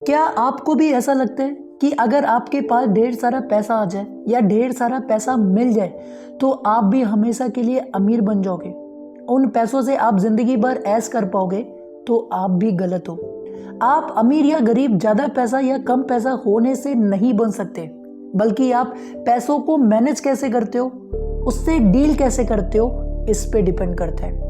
क्या आपको भी ऐसा लगता है कि अगर आपके पास ढेर सारा पैसा आ जाए या ढेर सारा पैसा मिल जाए तो आप भी हमेशा के लिए अमीर बन जाओगे, उन पैसों से आप जिंदगी भर ऐश कर पाओगे? तो आप भी गलत हो। आप अमीर या गरीब, ज़्यादा पैसा या कम पैसा होने से नहीं बन सकते, बल्कि आप पैसों को मैनेज कैसे करते हो, उससे डील कैसे करते हो, इस पे डिपेंड करता है।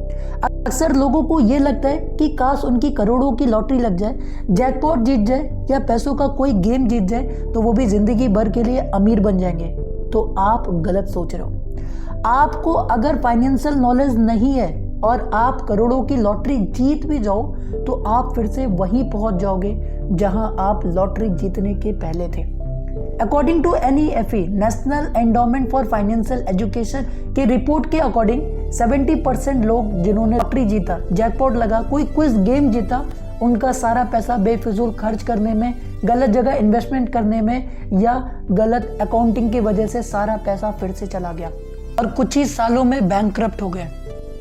अक्सर लोगों को ये लगता है कि काश उनकी करोड़ों की लॉटरी लग जाए, जैकपॉट जीत जाए या पैसों का कोई गेम जीत जाए तो वो भी जिंदगी भर के लिए अमीर बन जाएंगे। तो आप गलत सोच रहे हो। आपको अगर फाइनेंशियल नॉलेज नहीं है और आप करोड़ों की लॉटरी जीत भी जाओ तो आप फिर से वहीं पहुंच जाओगे जहां आप लॉटरी जीतने के पहले थे। According to NEFE, national endowment for financial education के रिपोर्ट के अकॉर्डिंग 70% लोग जिन्होंने लॉटरी जीता, जैकपॉट लगा, कोई क्विज गेम जीता, उनका सारा पैसा बेफिजूल खर्च करने में, गलत जगह इन्वेस्टमेंट करने में या गलत अकाउंटिंग की वजह से सारा पैसा फिर से चला गया और कुछ ही सालों में बैंकक्रप्ट हो गए।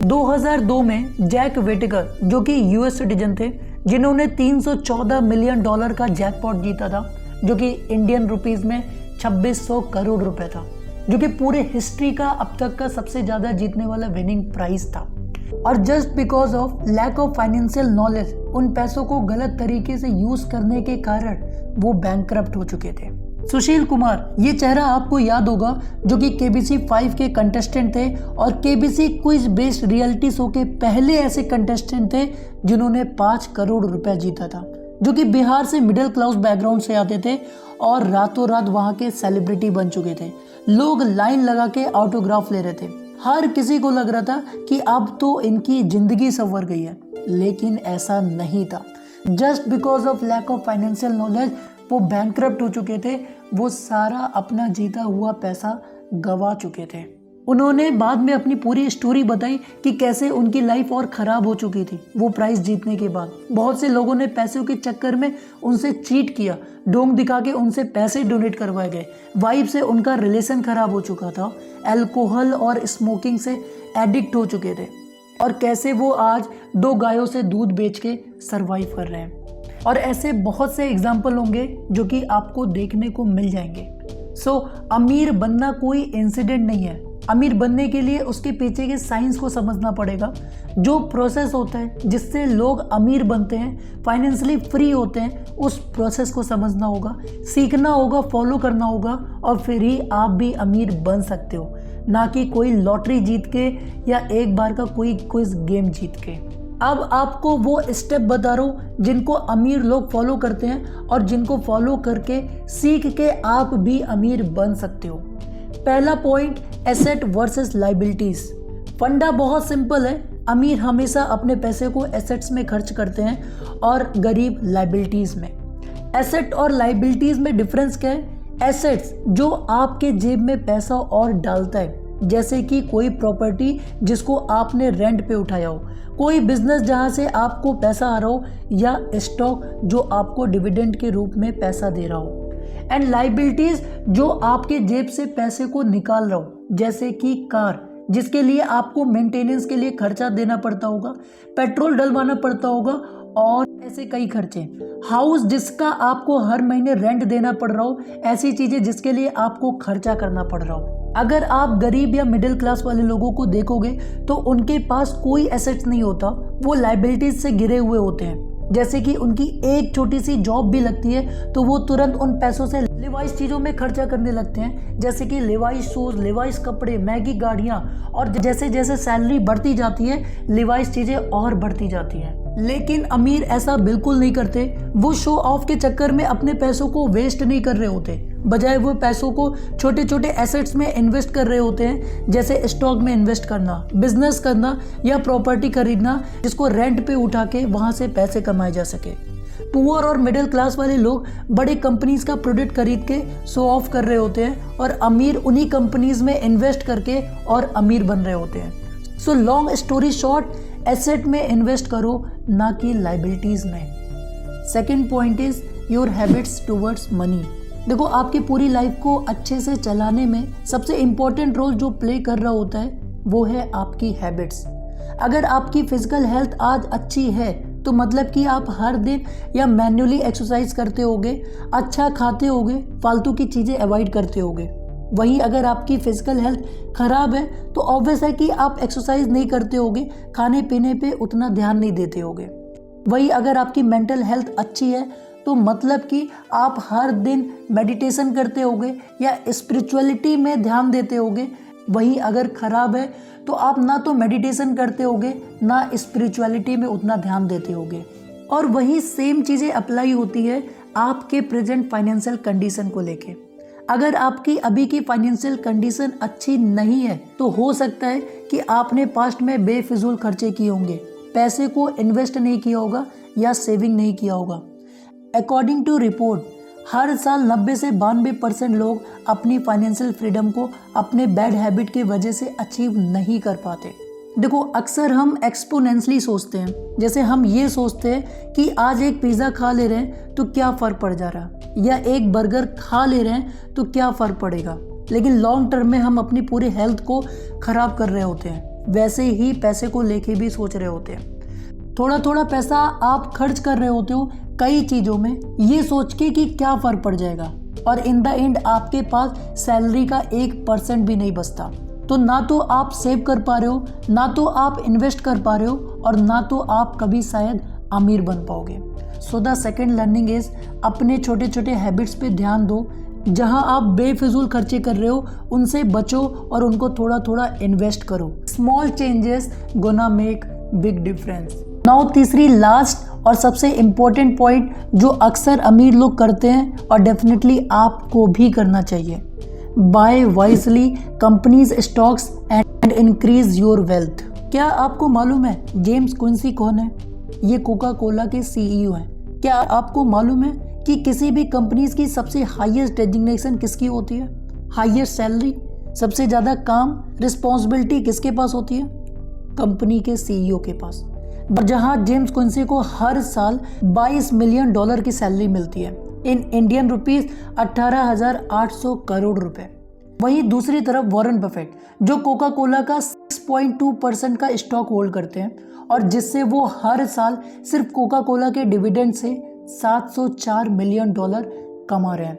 2002 में जैक वेटिकर, जो कि US सिटीजन थे, जिन्होंने $314 मिलियन का जैकपॉट जीता था, जो कि इंडियन रुपीस में 2600 करोड़ रुपए था, जो कि पूरे हिस्ट्री का अब तक का सबसे ज्यादा जीतने वाला विनिंग प्राइस था। और just because of lack of financial knowledge, उन पैसों को गलत तरीके से यूज करने के कारण वो बैंकक्रप्ट हो चुके थे। सुशील कुमार, ये चेहरा आपको याद होगा, जो कि KBC 5 के कंटेस्टेंट थे और KBC quiz based reality show के पहले ऐसे कंटेस्टेंट थे जिन्होंने 5 करोड़ रुपए जीता था, जो कि बिहार से मिडिल क्लास बैकग्राउंड से आते थे और रातों रात वहां के सेलिब्रिटी बन चुके थे। लोग लाइन लगा के ऑटोग्राफ ले रहे थे। हर किसी को लग रहा था कि अब तो इनकी जिंदगी संवर गई है, लेकिन ऐसा नहीं था। Just because of lack of financial knowledge वो बैंकक्रप्ट हो चुके थे, वो सारा अपना जीता हुआ पैसा गवा चुके थे। उन्होंने बाद में अपनी पूरी स्टोरी बताई कि कैसे उनकी लाइफ और ख़राब हो चुकी थी वो प्राइज़ जीतने के बाद। बहुत से लोगों ने पैसों के चक्कर में उनसे चीट किया, ढोंग दिखा के उनसे पैसे डोनेट करवाए गए, वाइफ से उनका रिलेशन ख़राब हो चुका था, अल्कोहल और स्मोकिंग से एडिक्ट हो चुके थे, और कैसे वो आज 2 गायों से दूध बेच के सर्वाइव कर रहे हैं। और ऐसे बहुत से एग्जाम्पल होंगे जो कि आपको देखने को मिल जाएंगे। अमीर बनना कोई इंसिडेंट नहीं है। अमीर बनने के लिए उसके पीछे के साइंस को समझना पड़ेगा, जो प्रोसेस होता है जिससे लोग अमीर बनते हैं, फाइनेंशियली फ्री होते हैं, उस प्रोसेस को समझना होगा, सीखना होगा, फॉलो करना होगा, और फिर ही आप भी अमीर बन सकते हो, ना कि कोई लॉटरी जीत के या एक बार का कोई क्विज गेम जीत के। अब आपको वो स्टेप बता रहा हूँ जिनको अमीर लोग फॉलो करते हैं और जिनको फॉलो करके सीख के आप भी अमीर बन सकते हो। पहला पॉइंट, एसेट वर्सेस लाइबिलिटीज। फंडा बहुत सिंपल है, अमीर हमेशा अपने पैसे को एसेट्स में खर्च करते हैं और गरीब लाइबिलिटीज में। एसेट और लाइबिलिटीज में डिफरेंस क्या है? एसेट्स जो आपके जेब में पैसा और डालता है, जैसे कि कोई प्रॉपर्टी जिसको आपने रेंट पे उठाया हो, कोई बिजनेस जहां से आपको पैसा आ रहा हो, या स्टॉक जो आपको डिविडेंड के रूप में पैसा दे रहा हो। एंड लाइबिलिटीज जो आपके जेब से पैसे को निकाल रहा हो, जैसे कि कार जिसके लिए आपको मेंटेनेंस के लिए खर्चा देना पड़ता होगा, पेट्रोल डलवाना पड़ता होगा, और ऐसे कई खर्चे। हाउस जिसका आपको हर महीने रेंट देना पड़ रहा हो, ऐसी चीजें जिसके लिए आपको खर्चा करना पड़ रहा हो। अगर आप गरीब या मिडिल क्लास वाले लोगों को देखोगे तो उनके पास कोई एसेट्स नहीं होता, वो लाइबिलिटीज से घिरे हुए होते हैं। जैसे कि उनकी एक छोटी सी जॉब भी लगती है तो वो तुरंत उन पैसों से लिवाइस चीज़ों में खर्चा करने लगते हैं, जैसे कि लिवाइस शूज़, लिवाइस कपड़े, मैगी गाड़ियाँ, और जैसे जैसे सैलरी बढ़ती जाती है लिवाइस चीज़ें और बढ़ती जाती हैं। लेकिन अमीर ऐसा बिल्कुल नहीं करते। वो शो ऑफ के चक्कर में अपने पैसों को वेस्ट नहीं कर रहे होते, बजाय वो पैसों को छोटे छोटे एसेट्स में इन्वेस्ट कर रहे होते हैं, जैसे स्टॉक में इन्वेस्ट करना, बिजनेस करना, या प्रॉपर्टी खरीदना जिसको रेंट पे उठा के वहाँ से पैसे कमाए जा सके। पुअर और मिडिल क्लास वाले लोग बड़े कंपनीज का प्रोडक्ट खरीद के शो ऑफ कर रहे होते हैं, और अमीर उन्हीं कंपनीज में इन्वेस्ट करके और अमीर बन रहे होते हैं। So long story short, asset में इन्वेस्ट करो, ना कि लाइबिलिटीज में। Second point is your habits towards money. देखो, आपकी पूरी लाइफ को अच्छे से चलाने में सबसे इम्पोर्टेंट रोल जो प्ले कर रहा होता है वो है आपकी हैबिट्स। अगर आपकी फिजिकल हेल्थ आज अच्छी है तो मतलब कि आप हर दिन या मैन्युअली एक्सरसाइज करते होगे, अच्छा खाते होगे, फालतू की चीज़ें अवॉइड करते होगे। वहीं अगर आपकी फिजिकल हेल्थ ख़राब है तो ऑब्वियस है कि आप एक्सरसाइज नहीं करते होगे, खाने पीने पे उतना ध्यान नहीं देते होगे। वहीं अगर आपकी मेंटल हेल्थ अच्छी है तो मतलब कि आप हर दिन मेडिटेशन करते होगे या स्पिरिचुअलिटी में ध्यान देते होगे। वहीं अगर ख़राब है तो आप ना तो मेडिटेशन करते होगे ना स्पिरिचुअलिटी में उतना ध्यान देते होगे। और वही सेम चीज़ें अप्लाई होती है आपके प्रेजेंट फाइनेंशियल कंडीशन को लेके। अगर आपकी अभी की फाइनेंशियल कंडीशन अच्छी नहीं है तो हो सकता है कि आपने पास्ट में बेफिजूल खर्चे किए होंगे, पैसे को इन्वेस्ट नहीं किया होगा या सेविंग नहीं किया होगा। अकॉर्डिंग टू रिपोर्ट हर साल 90 से 92% लोग अपनी फाइनेंशियल फ्रीडम को अपने बैड हैबिट की वजह से अचीव नहीं कर पाते। देखो, अक्सर हम एक्सपोनेंशियली सोचते हैं, जैसे हम ये सोचते हैं कि आज एक पिज़्ज़ा खा ले रहे हैं तो क्या फ़र्क पड़ जा रहा, या एक बर्गर खा ले रहे हैं तो क्या फ़र्क पड़ेगा, लेकिन लॉन्ग टर्म में हम अपनी पूरी हेल्थ को ख़राब कर रहे होते हैं। वैसे ही पैसे को लेके भी सोच रहे होते हैं। थोड़ा थोड़ा पैसा आप खर्च कर रहे होते हो कई चीज़ों में, ये सोच के कि क्या फ़र्क पड़ जाएगा, और इन द एंड आपके पास सैलरी का 1% भी नहीं बचता। तो ना तो आप सेव कर पा रहे हो, ना तो आप इन्वेस्ट कर पा रहे हो, और ना तो आप कभी शायद अमीर बन पाओगे। So the second learning is अपने छोटे छोटे हैबिट्स पे ध्यान दो। जहां आप बेफिजूल खर्चे कर रहे हो उनसे बचो और उनको थोड़ा थोड़ा इन्वेस्ट करो। Small changes gonna make big difference. Now तीसरी लास्ट और सबसे इम्पोर्टेंट पॉइंट जो अक्सर अमीर लोग करते हैं और डेफिनेटली आपको भी करना चाहिए, buy wisely companies stocks and increase your wealth. क्या आपको मालूम है जेम्स क्विंसी कौन है? ये कोका कोला के सीईओ हैं। क्या आपको मालूम है कि किसी भी कंपनीज की सबसे हाईएस्ट डेजिग्नेशन किसकी होती है? हाईएस्ट सैलरी, सबसे ज़्यादा काम, रिस्पॉन्सिबिलिटी किसके पास होती है? कंपनी के सीईओ के पास। जहां जेम्स क्विंसी को हर साल $22 मिलियन की सैलरी मिलती है, इन इंडियन रुपीस 18,800 करोड़ रुपए। वहीं दूसरी तरफ वॉरेन बफेट जो कोका कोला का 6.2% का स्टॉक होल्ड करते हैं, और जिससे वो हर साल सिर्फ कोका कोला के डिविडेंड से $704 मिलियन कमा रहे हैं।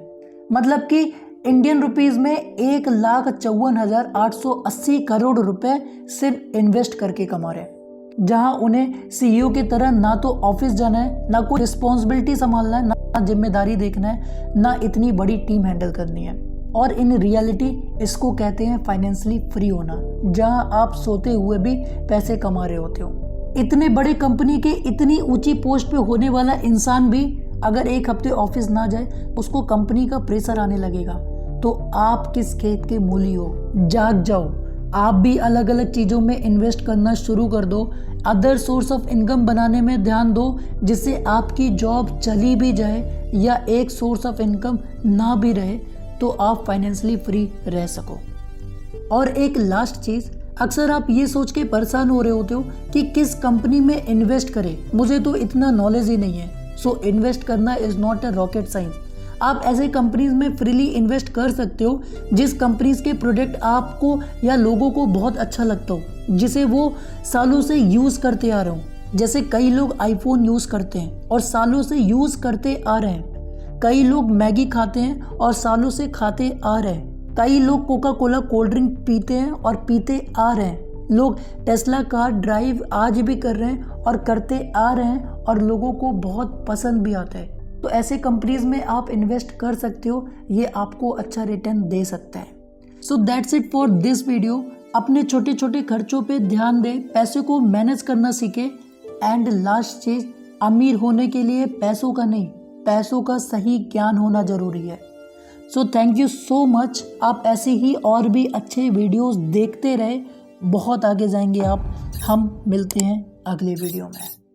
मतलब कि इंडियन रुपीस में 1,54,880 करोड़ रुपए सिर्फ इन्वेस्ट करके कमा रहे हैं। जहां उन्हें सीईओ की तरह ना तो ऑफिस जाना है, ना कोई रिस्पॉन्सिबिलिटी संभालना है, ना जिम्मेदारी देखना है, ना इतनी बड़ी टीम हैंडल करनी है। और इन रियलिटी इसको कहते हैं फाइनेंशियली फ्री होना, जहां आप सोते हुए भी पैसे कमा रहे होते हो। इतने बड़े कंपनी के इतनी ऊंची पोस्ट पे होने वाला इंसान भी अगर एक हफ्ते ऑफिस ना जाए उसको कंपनी का प्रेशर आने लगेगा। तो आप किस खेत के मूली हो? जाग जाओ, आप भी अलग अलग चीज़ों में इन्वेस्ट करना शुरू कर दो। अदर सोर्स ऑफ इनकम बनाने में ध्यान दो, जिससे आपकी जॉब चली भी जाए या एक सोर्स ऑफ इनकम ना भी रहे तो आप फाइनेंशियली फ्री रह सको। और एक लास्ट चीज़, अक्सर आप ये सोच के परेशान हो रहे होते हो कि किस कंपनी में इन्वेस्ट करें, मुझे तो इतना नॉलेज ही नहीं है। सो इन्वेस्ट करना is not a rocket science. आप ऐसे कंपनीज में फ्रीली इन्वेस्ट कर सकते हो जिस कंपनीज के प्रोडक्ट आपको या लोगों को बहुत अच्छा लगता हो, जिसे वो सालों से यूज़ करते आ रहे हो। जैसे कई लोग आईफोन यूज़ करते हैं और सालों से यूज़ करते आ रहे हैं। कई लोग मैगी खाते हैं और सालों से खाते आ रहे हैं। कई लोग कोका कोला कोल्ड ड्रिंक पीते हैं और पीते आ रहे हैं। लोग टेस्ला कार ड्राइव आज भी कर रहे हैं और करते आ रहे हैं, और लोगों को बहुत पसंद भी आता है। तो ऐसे कंपनीज में आप इन्वेस्ट कर सकते हो, ये आपको अच्छा रिटर्न दे सकता है। So that's it for this video. अपने छोटे छोटे खर्चों पे ध्यान दें, पैसे को मैनेज करना सीखें, एंड लास्ट चीज़, अमीर होने के लिए पैसों का नहीं, पैसों का सही ज्ञान होना ज़रूरी है। So thank you so much. आप ऐसे ही और भी अच्छे वीडियोस देखते रहे, बहुत आगे जाएंगे आप। हम मिलते हैं अगले वीडियो में।